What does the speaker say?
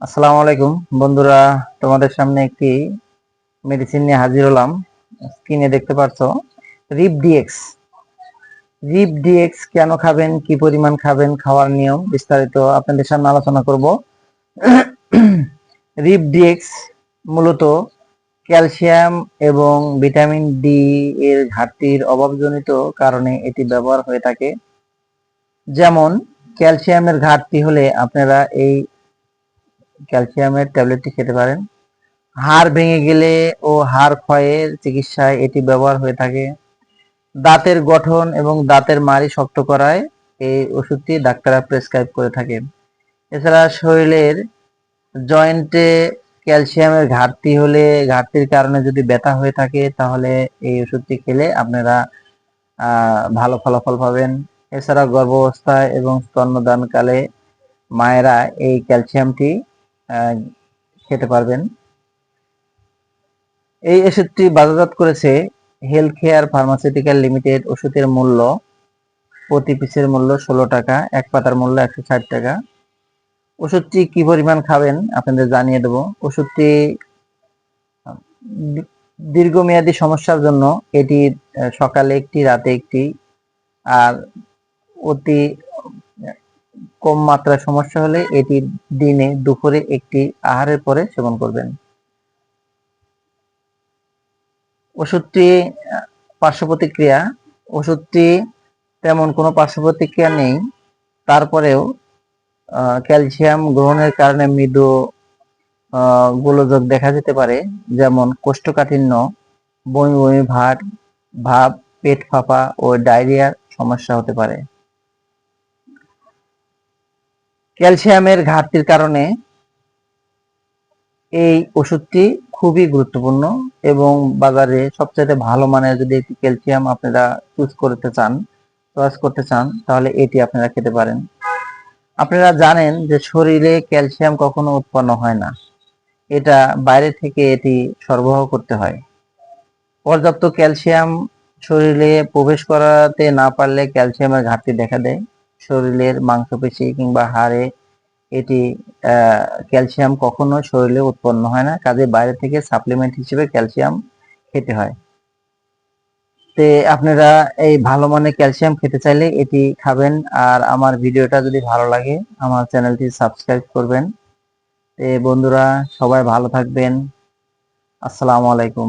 আসসালামু আলাইকুম বন্ধুরা, তোমাদের সামনে একটি মেডিসিন নিয়ে হাজির হলাম। স্ক্রিনে দেখতে পাচ্ছ রিপ ডিএক্স কেন খাবেন, কি পরিমাণ খাবেন, খাওয়ার নিয়ম বিস্তারিত আপনাদের সামনে আলোচনা করব। রিপ ডিএক্স মূলত ক্যালসিয়াম এবং ভিটামিন ডি এর ঘাটতির অভাবজনিত কারণে এটি ব্যবহার হয়ে থাকে। যেমন ক্যালসিয়ামের ঘাটতি হলে আপনারা এই ক্যালসিয়ামের ট্যাবলেটটি খেতে পারেন। হাড় ভেঙে গেলে ও হাড় ক্ষয়ের চিকিৎসায় এটি ব্যবহার হয়ে থাকে। দাঁতের গঠন এবং দাঁতের মাড়ি শক্ত করায় এই ওষুধটি ডাক্তাররা প্রেসক্রাইব করে থাকেন। এছাড়া শরীরের জয়েন্টে ক্যালসিয়ামের ঘাটতি হলে, ঘাটতির কারণে যদি ব্যথা হয়ে থাকে, তাহলে এই ওষুধটি খেলে আপনারা ভালো ফলাফল পাবেন। এছাড়া গর্ভাবস্থায় এবং স্তন্যদানকালে মায়েরা এই ক্যালসিয়ামটি খেতে পারবেন। এই ওষুধটি বাজারজাত করেছে হেলথ কেয়ার ফার্মাসিউটিক্যাল লিমিটেড। ওষুধের মূল্য প্রতি পিসের মূল্য 16 টাকা, এক পাতার মূল্য 160 টাকা। ওষুধটি কি পরিমাণ খাবেন আপনাদের জানিয়ে দেব। ওষুধটি দীর্ঘমেয়াদী সমস্যার জন্য এটি সকালে একটি, রাতে একটি, আর অতি কম মাত্রায় সমস্যা হলে এটি দিনে দুপুরে একটি আহারের পরে সেবন করবেন। ওষুধটি পার্শ্ব প্রতিক্রিয়া, ওষুধটি তেমন কোনো পার্শ্ব প্রতিক্রিয়া নেই, তারপরেও ক্যালসিয়াম গ্রহণের কারণে মৃদু গোলযোগ দেখা যেতে পারে, যেমন কোষ্ঠকাঠিন্য, বমি বমি ভাব, পেট ফাঁপা ও ডায়রিয়ার সমস্যা হতে পারে। ক্যালসিয়ামের ঘাটতির কারণে এই ওষুধটি খুবই গুরুত্বপূর্ণ এবং বাজারে সবচেয়ে ভালো মানের যদি একটি ক্যালসিয়াম আপনারা চয়েস করতে চান তাহলে এটি আপনারা খেতে পারেন। আপনারা জানেন যে শরীরে ক্যালসিয়াম কখনো উৎপন্ন হয় না, এটা বাইরে থেকে এটি সরবরাহ করতে হয়। পর্যাপ্ত ক্যালসিয়াম শরীরে প্রবেশ করাতে না পারলে ক্যালসিয়ামের ঘাটতি দেখা দেয়। শরীরের মাংসপেশি কিংবা হাড়ে এটি ক্যালসিয়াম কখনো শরীরে উৎপন্ন হয় না, কাজে বাইরে থেকে সাপ্লিমেন্ট হিসেবে ক্যালসিয়াম খেতে হয়। তে আপনারা এই ভালো মানের ক্যালসিয়াম খেতে চাইলে এটি খাবেন। আর আমার ভিডিওটা যদি ভালো লাগে আমার চ্যানেলটি সাবস্ক্রাইব করবেন। বন্ধুরা সবাই ভালো থাকবেন। আসসালামু আলাইকুম।